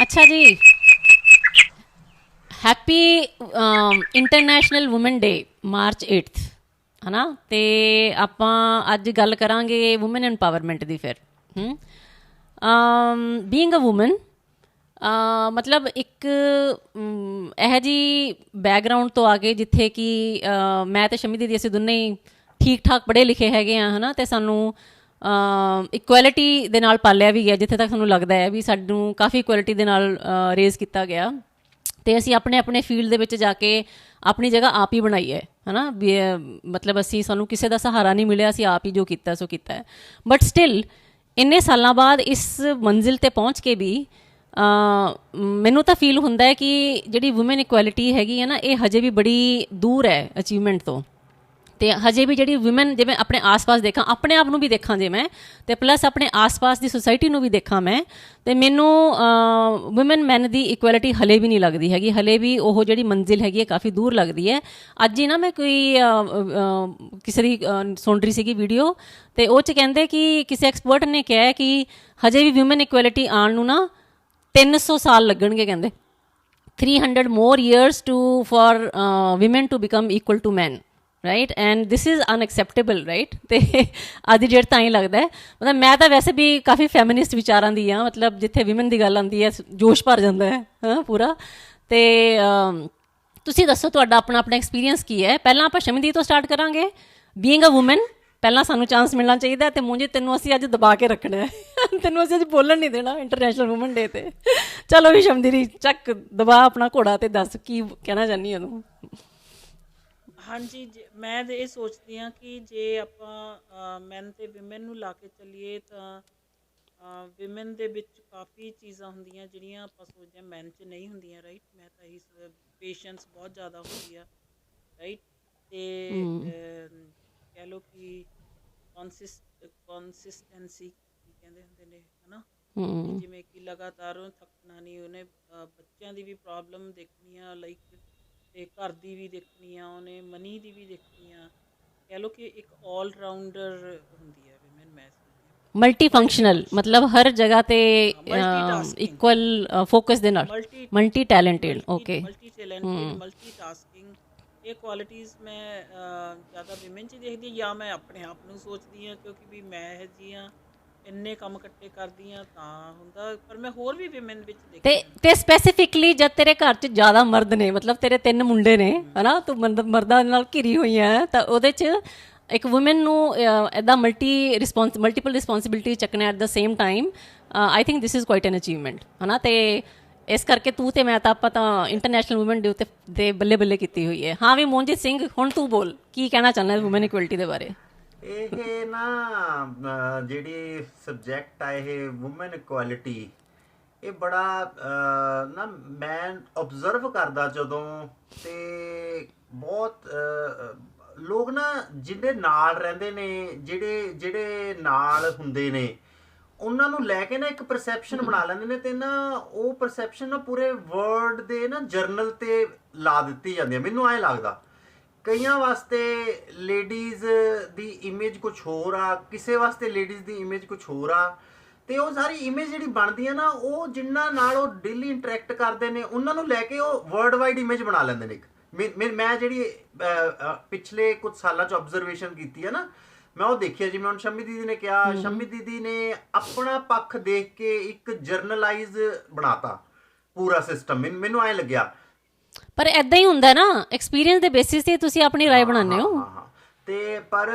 अच्छा जी, happy international women day मार्च 8th है ना। तो ਆਪਾਂ ਅੱਜ ਗੱਲ ਕਰਾਂਗੇ ਵੂਮਨ ਐਮਪਾਵਰਮੈਂਟ ਦੀ। ਫਿਰ ਬੀਇੰਗ ਅ ਵੂਮਨ ਮਤਲਬ ਇੱਕ ਇਹੋ ਜਿਹੀ ਬੈਕਗਰਾਊਂਡ ਤੋਂ ਆ ਕੇ ਜਿੱਥੇ ਕਿ ਮੈਂ ਅਤੇ ਸ਼ਮੀ ਦੀਦੀ ਅਸੀਂ ਦੋਨੇ ਹੀ ਠੀਕ ਠਾਕ ਪੜ੍ਹੇ ਲਿਖੇ ਹੈਗੇ ਹਾਂ, ਹੈ ਨਾ। ਅਤੇ ਸਾਨੂੰ ਇਕੁਐਲਿਟੀ ਦੇ ਨਾਲ ਪਾਲਿਆ ਵੀ ਗਿਆ, ਜਿੱਥੇ ਤੱਕ ਸਾਨੂੰ ਲੱਗਦਾ ਹੈ ਵੀ ਸਾਨੂੰ ਕਾਫੀ ਇਕੁਐਲਿਟੀ ਦੇ ਨਾਲ ਰੇਜ਼ ਕੀਤਾ ਗਿਆ। ਅਤੇ ਅਸੀਂ ਆਪਣੇ ਆਪਣੇ ਫੀਲਡ ਦੇ ਵਿੱਚ ਜਾ ਕੇ ਆਪਣੀ ਜਗ੍ਹਾ ਆਪ ਹੀ ਬਣਾਈ ਹੈ ਨਾ। ਵੀ ਮਤਲਬ ਅਸੀਂ ਸਾਨੂੰ ਕਿਸੇ ਦਾ ਸਹਾਰਾ ਨਹੀਂ ਮਿਲਿਆ, ਅਸੀਂ ਆਪ ਹੀ ਜੋ ਕੀਤਾ ਸੋ ਕੀਤਾ ਹੈ। ਬਟ ਸਟਿਲ ਇੰਨੇ ਸਾਲਾਂ ਬਾਅਦ ਇਸ ਮੰਜ਼ਿਲ 'ਤੇ ਪਹੁੰਚ ਕੇ ਵੀ ਮੈਨੂੰ ਤਾਂ ਫੀਲ ਹੁੰਦਾ ਹੈ ਕਿ ਜਿਹੜੀ ਵੂਮਨ ਇਕੁਐਲਿਟੀ ਹੈਗੀ ਹੈ ਨਾ, ਇਹ ਹਜੇ ਵੀ ਬੜੀ ਦੂਰ ਹੈ ਅਚੀਵਮੈਂਟ ਤੋਂ। ਅਤੇ ਹਜੇ ਵੀ ਜਿਹੜੀ ਵੂਮਨ, ਜਿਵੇਂ ਆਪਣੇ ਆਸ ਪਾਸ ਦੇਖਾਂ, ਆਪਣੇ ਆਪ ਨੂੰ ਵੀ ਦੇਖਾਂ ਜੇ ਮੈਂ, ਅਤੇ ਪਲੱਸ ਆਪਣੇ ਆਸ ਪਾਸ ਦੀ ਸੁਸਾਇਟੀ ਨੂੰ ਵੀ ਦੇਖਾਂ ਮੈਂ, ਅਤੇ ਮੈਨੂੰ ਵੂਮਨ ਮੈਨ ਦੀ ਇਕੁਐਲਿਟੀ ਹਲੇ ਵੀ ਨਹੀਂ ਲੱਗਦੀ ਹੈਗੀ। ਹਲੇ ਵੀ ਉਹ ਜਿਹੜੀ ਮੰਜ਼ਿਲ ਹੈਗੀ ਹੈ ਕਾਫੀ ਦੂਰ ਲੱਗਦੀ ਹੈ। ਅੱਜ ਹੀ ਨਾ ਮੈਂ ਕੋਈ ਕਿਸੇ ਦੀ ਸੁਣ ਰਹੀ ਸੀਗੀ ਵੀਡੀਓ, ਅਤੇ ਉਹ 'ਚ ਕਹਿੰਦੇ ਕਿ ਕਿਸੇ ਐਕਸਪਰਟ ਨੇ ਕਿਹਾ ਕਿ ਹਜੇ ਵੀ ਵੂਮਨ ਇਕੁਐਲਿਟੀ ਆਉਣ ਨੂੰ ਨਾ 300 ਸਾਲ ਲੱਗਣਗੇ। ਕਹਿੰਦੇ 300 more years for women to become equal to men, right. And this is unacceptable, right. ਅਤੇ ਅੱਜ ਦੀ ਡੇਟ ਤਾਂ ਹੀ ਲੱਗਦਾ ਹੈ, ਮਤਲਬ ਮੈਂ ਤਾਂ ਵੈਸੇ ਵੀ ਕਾਫੀ ਫੈਮਿਨਿਸਟ ਵਿਚਾਰਾਂ ਦੀ ਹਾਂ। ਮਤਲਬ ਜਿੱਥੇ ਵਿਮਨ ਦੀ ਗੱਲ ਆਉਂਦੀ ਹੈ ਜੋਸ਼ ਭਰ ਜਾਂਦਾ ਹੈ ਹਾਂ ਪੂਰਾ। ਅਤੇ ਤੁਸੀਂ ਦੱਸੋ ਤੁਹਾਡਾ ਆਪਣਾ ਐਕਸਪੀਰੀਅੰਸ ਕੀ ਹੈ। ਪਹਿਲਾਂ ਆਪਾਂ ਸ਼ਮੀ ਦੀ ਤੋਂ ਸਟਾਰਟ ਕਰਾਂਗੇ। ਬੀਇੰਗ ਅ ਵੂਮਨ ਪਹਿਲਾਂ ਸਾਨੂੰ ਚਾਂਸ ਮਿਲਣਾ ਚਾਹੀਦਾ, ਅਤੇ ਮੁੰਜੀ ਤੈਨੂੰ ਅਸੀਂ ਅੱਜ ਦਬਾ ਕੇ ਰੱਖਣਾ ਹੈ ਤੈਨੂੰ ਅਸੀਂ ਅੱਜ ਬੋਲਣ ਨਹੀਂ ਦੇਣਾ ਇੰਟਰਨੈਸ਼ਨਲ ਵੂਮਨ ਡੇ 'ਤੇ। ਚਲੋ ਵੀ ਸ਼ਮਦੀਰੀ ਚੱਕ ਦਬਾ ਆਪਣਾ ਘੋੜਾ ਅਤੇ ਦੱਸ ਕੀ ਕਹਿਣਾ ਚਾਹੁੰਦੀ ਹਾਂ ਤੂੰ। ਹਾਂਜੀ, ਮੈਂ ਤਾਂ ਇਹ ਸੋਚਦੀ ਹਾਂ ਕਿ ਜੇ ਆਪਾਂ ਮੈਨ ਅਤੇ ਵਿਮਨ ਨੂੰ ਲਾ ਕੇ ਚੱਲੀਏ ਤਾਂ ਵਿਮਨ ਦੇ ਵਿੱਚ ਕਾਫੀ ਚੀਜ਼ਾਂ ਹੁੰਦੀਆਂ ਜਿਹੜੀਆਂ ਆਪਾਂ ਸੋਚਦੇ ਹਾਂ ਮੈਨ 'ਚ ਨਹੀਂ ਹੁੰਦੀਆਂ, ਰਾਈਟ। ਮੈਂ ਤਾਂ ਇਹੀ ਪੇਸ਼ੈਂਸ ਬਹੁਤ ਜ਼ਿਆਦਾ ਹੁੰਦੀ ਆ, ਰਾਈਟ। ਅਤੇ ਕਹਿ ਲਓ ਕਿ ਕੰਸਿਸਟੈਂਸੀ ਕੀ ਕਹਿੰਦੇ ਹੁੰਦੇ ਨੇ, ਹੈ ਨਾ। ਜਿਵੇਂ ਕਿ ਲਗਾਤਾਰ ਉਹਨੇ ਥੱਕਣਾ ਨਹੀਂ, ਉਹਨੇ ਬੱਚਿਆਂ ਦੀ ਵੀ ਪ੍ਰੋਬਲਮ ਦੇਖਣੀ ਆ, ਲਾਈਕ, ਅਤੇ ਘਰ ਦੀ ਵੀ ਦੇਖਣੀ ਆ, ਉਹਨੇ ਮਨੀ ਦੀ ਵੀ ਦੇਖਣੀ ਆ। ਕਹਿ ਲਓ ਕਿ ਇੱਕ ਆਲ ਰਾਊਂਡਰ ਹੁੰਦੀ ਹੈ ਵਿਮਨ। ਮੈਂ ਮਲਟੀ ਫੰਕਸ਼ਨਲ, ਮਤਲਬ ਹਰ ਜਗ੍ਹਾ 'ਤੇ ਇਕੁਅਲ ਫੋਕਸ ਦੇ ਨਾਲ multi talented. Okay, multi talented, multi tasking, ਇਹ ਕੁਆਲਿਟੀਜ਼ ਮੈਂ ਜ਼ਿਆਦਾ ਵਿਮਨ 'ਚ ਦੇਖਦੀ, ਜਾਂ ਮੈਂ ਆਪਣੇ ਆਪ ਨੂੰ ਸੋਚਦੀ ਹਾਂ ਕਿਉਂਕਿ ਵੀ ਮੈਂ ਇਹੋ ਜਿਹੀ ਹਾਂ, ਇੰਨੇ ਕੰਮ ਇਕੱਠੇ ਕਰਦੀ ਹਾਂ ਤਾਂ ਹੁੰਦਾ। ਪਰ ਮੈਂ ਹੋਰ ਵੀ ਵਿਮਨ ਵਿੱਚ ਦੇਖਦੀ। ਤੇ ਸਪੈਸੀਫਿਕਲੀ ਜਦ ਤੇਰੇ ਘਰ 'ਚ ਜ਼ਿਆਦਾ ਮਰਦ ਨੇ, ਮਤਲਬ ਤੇਰੇ 3 ਮੁੰਡੇ ਨੇ, ਹੈ ਨਾ, ਤੂੰ ਮਰਦਾਂ ਨਾਲ ਘਿਰੀ ਹੋਈ ਹੈ, ਤਾਂ ਉਹਦੇ 'ਚ ਇੱਕ ਵੂਮਨ ਨੂੰ ਇੱਦਾਂ ਮਲਟੀਪਲ ਰਿਸਪੋਂਸੀਬਿਲਿਟੀ ਚੱਕਣਾ at the same time, I think this is quite N achievement, ਹੈ ਨਾ। ਅਤੇ ਇਸ ਕਰਕੇ ਤੂੰ ਅਤੇ ਮੈਂ ਤਾਂ ਆਪਾਂ ਤਾਂ ਇੰਟਰਨੈਸ਼ਨਲ ਵੂਮਨ ਡੇ ਉੱਤੇ ਦੇ ਬੱਲੇ ਬੱਲੇ ਕੀਤੀ ਹੋਈ ਹੈ। ਹਾਂ ਵੀ ਮੋਹਨਜੀਤ ਸਿੰਘ, ਹੁਣ ਤੂੰ ਬੋਲ ਕੀ ਕਹਿਣਾ ਚਾਹੁੰਦਾ ਵੂਮਨ ਇਕੁਐਲਿਟੀ ਦੇ ਬਾਰੇ। ਇਹ ਨਾ ਜਿਹੜੀ ਸਬਜੈਕਟ ਆ ਇਹ ਵੂਮਨ ਇਕੁਐਲਿਟੀ, ਇਹ ਬੜਾ ਨਾ ਮੈਂ ਓਬਜ਼ਰਵ ਕਰਦਾ ਜਦੋਂ, ਅਤੇ ਬਹੁਤ ਲੋਕ ਨਾ ਜਿਹਦੇ ਨਾਲ ਰਹਿੰਦੇ ਨੇ, ਜਿਹੜੇ ਨਾਲ ਹੁੰਦੇ ਨੇ, ਉਹਨਾਂ ਨੂੰ ਲੈ ਕੇ ਨਾ ਇੱਕ ਪਰਸੈਪਸ਼ਨ ਬਣਾ ਲੈਂਦੇ ਨੇ, ਅਤੇ ਨਾ ਉਹ ਪਰਸੈਪਸ਼ਨ ਨਾ ਪੂਰੇ ਵਰਲਡ ਦੇ ਨਾ ਜਰਨਲ 'ਤੇ ਲਾ ਦਿੱਤੀ ਜਾਂਦੀ ਹੈ। ਮੈਨੂੰ ਐਂ ਲੱਗਦਾ ਕਈਆਂ ਵਾਸਤੇ ਲੇਡੀਜ਼ ਦੀ ਇਮੇਜ ਕੁਛ ਹੋਰ ਆ, ਕਿਸੇ ਵਾਸਤੇ ਲੇਡੀਜ਼ ਦੀ ਇਮੇਜ ਕੁਛ ਹੋਰ ਆ, ਅਤੇ ਉਹ ਸਾਰੀ ਇਮੇਜ ਜਿਹੜੀ ਬਣਦੀ ਹੈ ਨਾ, ਉਹ ਜਿਨ੍ਹਾਂ ਨਾਲ ਉਹ ਡੇਲੀ ਇੰਟਰੈਕਟ ਕਰਦੇ ਨੇ ਉਹਨਾਂ ਨੂੰ ਲੈ ਕੇ ਉਹ ਵਰਲਡ ਵਾਈਡ ਇਮੇਜ ਬਣਾ ਲੈਂਦੇ ਨੇ। ਮੈਂ ਜਿਹੜੀ ਪਿਛਲੇ ਕੁਝ ਸਾਲਾਂ 'ਚ ਓਬਜ਼ਰਵੇਸ਼ਨ ਕੀਤੀ ਹੈ ਨਾ, ਮੈਂ ਉਹ ਦੇਖਿਆ। ਜਿਵੇਂ ਹੁਣ ਸ਼ਮੀ ਦੀਦੀ ਨੇ ਕਿਹਾ, ਸ਼ਮੀ ਦੀਦੀ ਨੇ ਆਪਣਾ ਪੱਖ ਦੇਖ ਕੇ ਇੱਕ ਜਰਨਲਾਈਜ਼ ਬਣਾਤਾ ਪੂਰਾ ਸਿਸਟਮ। ਮੈਨੂੰ ਐਂ ਲੱਗਿਆ। ਪਰ ਇੱਦਾਂ ਹੀ ਹੁੰਦਾ ਨਾ, ਐਕਸਪੀਰੀਅੰਸ ਦੇ ਬੇਸਿਸ 'ਤੇ ਤੁਸੀਂ ਆਪਣੀ ਰਾਏ ਬਣਾਉਂਦੇ ਹੋ। ਅਤੇ ਪਰ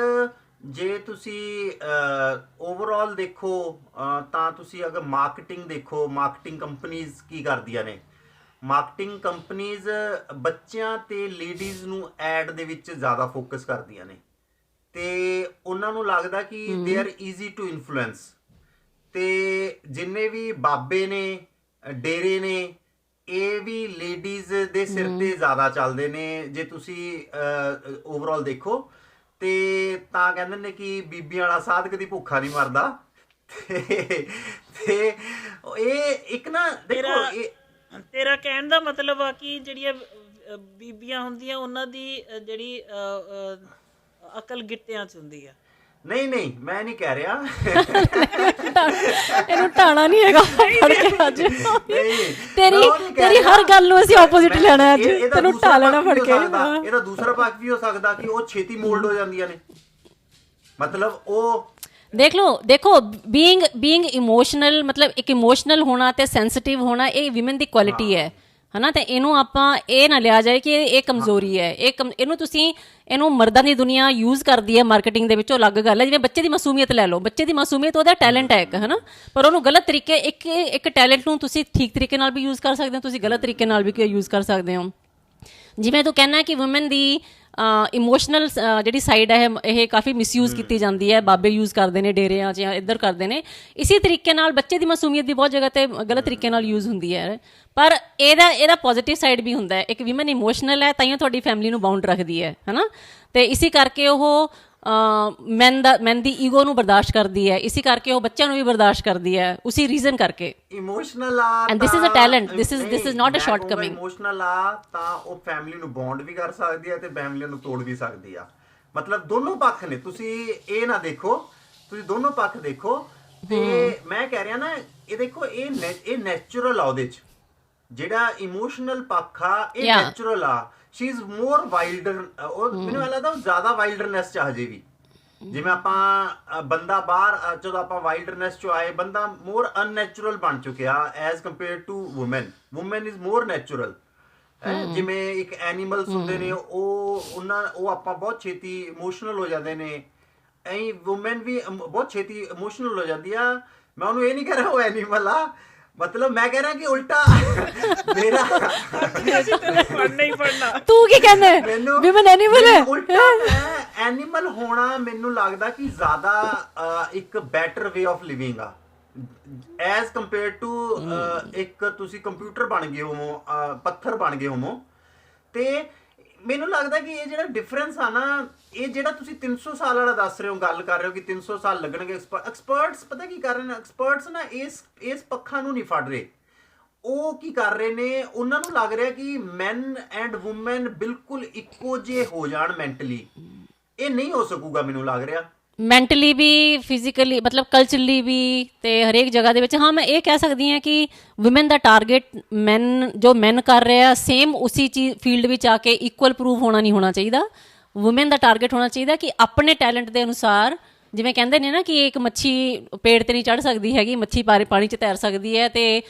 ਜੇ ਤੁਸੀਂ ਓਵਰਆਲ ਦੇਖੋ ਤਾਂ ਤੁਸੀਂ ਅਗਰ ਮਾਰਕੀਟਿੰਗ ਦੇਖੋ, ਮਾਰਕੀਟਿੰਗ ਕੰਪਨੀਜ਼ ਕੀ ਕਰਦੀਆਂ ਨੇ। ਮਾਰਕੀਟਿੰਗ ਕੰਪਨੀਜ਼ ਬੱਚਿਆਂ ਅਤੇ ਲੇਡੀਜ਼ ਨੂੰ ਐਡ ਦੇ ਵਿੱਚ ਜ਼ਿਆਦਾ ਫੋਕਸ ਕਰਦੀਆਂ ਨੇ, ਅਤੇ ਉਹਨਾਂ ਨੂੰ ਲੱਗਦਾ ਕਿ they are easy to influence. ਅਤੇ ਜਿੰਨੇ ਵੀ ਬਾਬੇ ਨੇ, ਡੇਰੇ ਨੇ, ਇਹ ਵੀ ਲੇਡੀਜ਼ ਦੇ ਸਿਰ 'ਤੇ ਜ਼ਿਆਦਾ ਚੱਲਦੇ ਨੇ। ਜੇ ਤੁਸੀਂ ਓਵਰਆਲ ਦੇਖੋ, ਅਤੇ ਤਾਂ ਕਹਿੰਦੇ ਨੇ ਕਿ ਬੀਬੀਆਂ ਵਾਲਾ ਸਾਧ ਕਦੀ ਭੁੱਖਾ ਨਹੀਂ ਮਰਦਾ। ਅਤੇ ਇਹ ਇੱਕ ਨਾ ਦੇਖੋ, ਤੇਰਾ ਕਹਿਣ ਦਾ ਮਤਲਬ ਆ ਕਿ ਜਿਹੜੀਆਂ ਬੀਬੀਆਂ ਹੁੰਦੀਆਂ ਉਹਨਾਂ ਦੀ ਜਿਹੜੀ ਅਕਲ ਗਿੱਟਿਆਂ 'ਚ ਹੁੰਦੀ ਆ। ਨਹੀਂ ਨਹੀਂ ਮੈਂ ਨਹੀਂ ਕਹਿ ਰਿਹਾ ਇਹਨੂੰ ਢਾਣਾ ਨਹੀਂ ਹੈਗਾ ਫੜ ਕੇ ਅੱਜ ਨਹੀਂ ਤੇਰੀ ਮੈਂ ਉਹ ਨਹੀਂ ਕਹਿ ਤੇਰੀ ਰਿਹਾ। ਹਰ ਗੱਲ ਨੂੰ ਅਸੀਂ ਆਪੋਜ਼ਿਟ ਮੈਂ- ਲੈਣਾ ਅੱਜ ਇਹਦਾ ਤੈਨੂੰ ਦੂਸਰਾ ਢਾ ਲੈਣਾ ਪੱਖ ਫੜ ਵੀ ਕੇ ਹੋ ਸਕਦਾ, ਹਾਂ। ਇਹਦਾ ਦੂਸਰਾ ਪੱਖ ਵੀ ਹੋ ਸਕਦਾ ਕਿ ਉਹ ਛੇਤੀ ਮੋਲਡ ਹੋ ਜਾਂਦੀਆਂ ਨੇ, ਮਤਲਬ ਉਹ ਦੇਖੋ ਬੀਇੰਗ ਇਮੋਸ਼ਨਲ, ਮਤਲਬ ਇੱਕ ਇਮੋਸ਼ਨਲ ਹੋਣਾ ਤੇ ਸੈਂਸਿਟਿਵ ਹੋਣਾ ਇਹ ਵਿਮਨ ਦੀ ਕੁਆਲਿਟੀ ਹੈ ਹਨਾ। ਤੇ ਇਹਨੂੰ ਆਪਾਂ ਇਹ ਨਾ ਲਿਆ ਜਾਏ ਕਿ ਇਹ ਕਮਜ਼ੋਰੀ ਹੈ। ਇਹਨੂੰ ਤੁਸੀਂ ਇਹਨੂੰ ਮਰਦਾਂ ਦੀ ਦੁਨੀਆ ਯੂਜ਼ ਕਰਦੀ ਹੈ ਮਾਰਕੀਟਿੰਗ ਦੇ ਵਿੱਚ, ਉਹ ਅਲੱਗ ਗੱਲ ਹੈ। ਜਿਵੇਂ ਬੱਚੇ ਦੀ ਮਾਸੂਮੀਅਤ ਲੈ ਲਓ, ਬੱਚੇ ਦੀ ਮਾਸੂਮੀਅਤ ਉਹਦਾ ਟੈਲੈਂਟ ਹੈ ਇੱਕ ਹਨਾ, ਪਰ ਉਹਨੂੰ ਗਲਤ ਤਰੀਕੇ ਇੱਕ ਟੈਲੈਂਟ ਨੂੰ ਤੁਸੀਂ ਠੀਕ ਤਰੀਕੇ ਨਾਲ ਵੀ ਯੂਜ਼ ਕਰ ਸਕਦੇ ਹੋ, ਤੁਸੀਂ ਗਲਤ ਤਰੀਕੇ ਨਾਲ ਵੀ ਯੂਜ਼ ਕਰ ਸਕਦੇ ਹੋ। ਜਿਵੇਂ ਤੂੰ ਕਹਿੰਦਾ ਕਿ ਵੂਮਨ ਦੀ ਇਮੋਸ਼ਨਲ ਜਿਹੜੀ ਸਾਈਡ ਹੈ ਇਹ ਕਾਫੀ ਮਿਸਯੂਜ਼ ਕੀਤੀ ਜਾਂਦੀ ਹੈ, ਬਾਬੇ ਯੂਜ਼ ਕਰਦੇ ਨੇ ਡੇਰਿਆਂ 'ਚ ਜਾਂ ਇੱਧਰ ਕਰਦੇ ਨੇ। ਇਸੇ ਤਰੀਕੇ ਨਾਲ ਬੱਚੇ ਦੀ ਮਾਸੂਮੀਅਤ ਦੀ ਬਹੁਤ ਜਗ੍ਹਾ ਤੇ ਗਲਤ ਤਰੀਕੇ ਨਾਲ ਯੂਜ਼ ਹੁੰਦੀ ਹੈ। ਪਰ ਇਹਦਾ ਪੋਜ਼ਿਟਿਵ ਸਾਈਡ ਵੀ ਹੁੰਦਾ ਹੈ। ਇੱਕ ਵਿਮਨ ਇਮੋਸ਼ਨਲ ਹੈ ਤਾਂ ਹੀ ਤੁਹਾਡੀ ਫੈਮਿਲੀ ਨੂੰ ਬਾਉਂਡ ਰੱਖਦੀ ਹੈ ਹਨਾ, ਤੇ ਇਸੇ ਕਰਕੇ ਉਹ ਮੈਨ ਦੀ ਈਗੋ ਨੂੰ ਬਰਦਾਸ਼ਤ ਕਰਦੀ ਹੈ, ਇਸੇ ਕਰਕੇ ਉਹ ਬੱਚਿਆਂ ਨੂੰ ਵੀ ਬਰਦਾਸ਼ਤ ਕਰਦੀ ਹੈ, ਉਸੇ ਰੀਜ਼ਨ ਕਰਕੇ। ਇਮੋਸ਼ਨਲ ਆ And this is a talent. This is not a shortcoming. Emotional ਆ ਤਾਂ ਉਹ ਫੈਮਿਲੀ ਨੂੰ ਬੌਂਡ ਵੀ ਕਰ ਸਕਦੀ ਹੈ ਤੇ ਫੈਮਿਲੀ ਨੂੰ ਤੋੜ ਵੀ ਸਕਦੀ ਆ, ਮਤਲਬ ਦੋਨੋਂ ਪੱਖ ਨੇ। ਤੁਸੀਂ ਇਹ ਨਾ ਦੇਖੋ, ਤੁਸੀਂ ਦੋਨੋਂ ਪੱਖ ਦੇਖੋ। ਤੇ ਮੈਂ ਕਹਿ ਰਿਹਾ ਨਾ, ਇਹ ਦੇਖੋ ਇਹ ਨੈਚੁਰਲ ਆ, ਉਹਦੇ 'ਚ ਜਿਹੜਾ ਇਮੋਸ਼ਨਲ ਪੱਖ ਆ ਇਹ ਨੈਚੁਰਲ ਆ। ਸ਼ੀ ਇਜ਼ ਮੋਰ ਵਾਈਲਡਰ, ਉਹ ਮੈਨੂੰ ਲੱਗਦਾ ਉਹ ਜ਼ਿਆਦਾ ਵਾਈਲਡਰਨੈਸ 'ਚ ਹਜੇ ਵੀ। ਜਿਵੇਂ ਆਪਾਂ ਬੰਦਾ ਬਾਹਰ ਜਦੋਂ ਆਪਾਂ ਵਾਈਲਡਰਨੈਸ 'ਚੋਂ ਆਏ, ਬੰਦਾ ਮੋਰ ਅਨਨੈਚੁਰਲ ਬਣ ਚੁੱਕਿਆ as compare to woman is more natural. ਜਿਵੇਂ ਇੱਕ ਐਨੀਮਲਸ ਹੁੰਦੇ ਨੇ, ਉਹ ਆਪਾਂ ਬਹੁਤ ਛੇਤੀ ਇਮੋਸ਼ਨਲ ਹੋ ਜਾਂਦੇ ਨੇ, ਐਂ ਵੂਮਨ ਵੀ ਬਹੁਤ ਛੇਤੀ ਇਮੋਸ਼ਨਲ ਹੋ ਜਾਂਦੀ ਆ। ਮੈਂ ਉਹਨੂੰ ਇਹ ਨਹੀਂ ਕਹਿ ਰਿਹਾ ਉਹ ਐਨੀਮਲ ਆ, ਮਤਲਬ ਮੈਂ ਕਹਿ ਰਿਹਾ ਕਿ ਉਲਟਾ ਮੇਰਾ ਪੜਨਾ ਹੀ ਪੜਨਾ। ਤੂੰ ਕੀ ਕਹਿੰਦਾ ਵਿਮਨ ਐਨੀਮਲ ਹੈ? ਉਲਟਾ ਮੈਂ ਐਨੀਮਲ ਹੋਣਾ ਮੈਨੂੰ ਲੱਗਦਾ ਕਿ ਜ਼ਿਆਦਾ ਇੱਕ ਬੈਟਰ ਵੇ ਆਫ ਲਿਵਿੰਗ ਆ ਐਜ਼ ਕੰਪੇਅਰ ਟੂ ਇੱਕ ਤੁਸੀਂ ਕੰਪਿਊਟਰ ਬਣ ਗਏ ਹੋਵੋ, ਪੱਥਰ ਬਣ ਗਏ ਹੋਵੋ। ਤੇ ਮੈਨੂੰ ਲੱਗਦਾ ਕਿ ਇਹ ਜਿਹੜਾ ਡਿਫਰੈਂਸ ਆ ਨਾ, ਇਹ ਜਿਹੜਾ ਤੁਸੀਂ 300 ਸਾਲ ਵਾਲਾ ਦੱਸ ਰਹੇ ਹੋ, ਗੱਲ ਕਰ ਰਹੇ ਹੋ ਕਿ 300 ਸਾਲ ਲੱਗਣਗੇ। ਐਕਸਪਰਟਸ ਪਤਾ ਕੀ ਕਰ ਰਹੇ ਨੇ? ਐਕਸਪਰਟਸ ਨਾ ਇਸ ਪੱਖਾਂ ਨੂੰ ਨਹੀਂ ਫੜ ਰਹੇ। ਉਹ ਕੀ ਕਰ ਰਹੇ ਨੇ, ਉਹਨਾਂ ਨੂੰ ਲੱਗ ਰਿਹਾ ਕਿ ਮੈਨ ਐਂਡ ਵੂਮਨ ਬਿਲਕੁਲ ਇੱਕੋ ਜਿਹੇ ਹੋ ਜਾਣ ਮੈਂਟਲੀ। ਇਹ ਨਹੀਂ ਹੋ ਸਕੂਗਾ ਮੈਨੂੰ ਲੱਗ ਰਿਹਾ। ਮੈਂਟਲੀ ਵੀ, ਫਿਜ਼ੀਕਲੀ, ਮਤਲਬ ਕਲਚਰਲੀ ਵੀ, ਤੇ ਹਰੇਕ ਜਗ੍ਹਾ ਦੇ ਵਿੱਚ। ਹਾਂ, ਮੈਂ ਇਹ ਕਹਿ ਸਕਦੀ ਹਾਂ ਕਿ ਵੂਮਨ ਦਾ ਟਾਰਗੇਟ ਜੋ ਮੈਨ ਕਰ ਰਿਹਾ ਸੇਮ ਉਸੀ ਚੀਜ਼ ਫੀਲਡ ਵਿੱਚ ਆ ਕੇ ਇਕੁਅਲ ਪ੍ਰੂਵ ਹੋਣਾ ਨਹੀਂ ਹੋਣਾ ਚਾਹੀਦਾ। ਵੂਮਨ ਦਾ ਟਾਰਗੇਟ ਹੋਣਾ ਚਾਹੀਦਾ ਕਿ ਆਪਣੇ ਟੈਲੈਂਟ ਦੇ ਅਨੁਸਾਰ, ਜਿਵੇਂ ਕਹਿੰਦੇ ਨੇ ਨਾ ਕਿ ਇੱਕ ਮੱਛੀ ਪੇੜ ਤੇ ਨਹੀਂ ਚੜ੍ਹ ਸਕਦੀ ਹੈਗੀ, ਮੱਛੀ ਪਾਣੀ 'ਚ ਤੈਰ ਸਕਦੀ ਹੈ, ਤੇ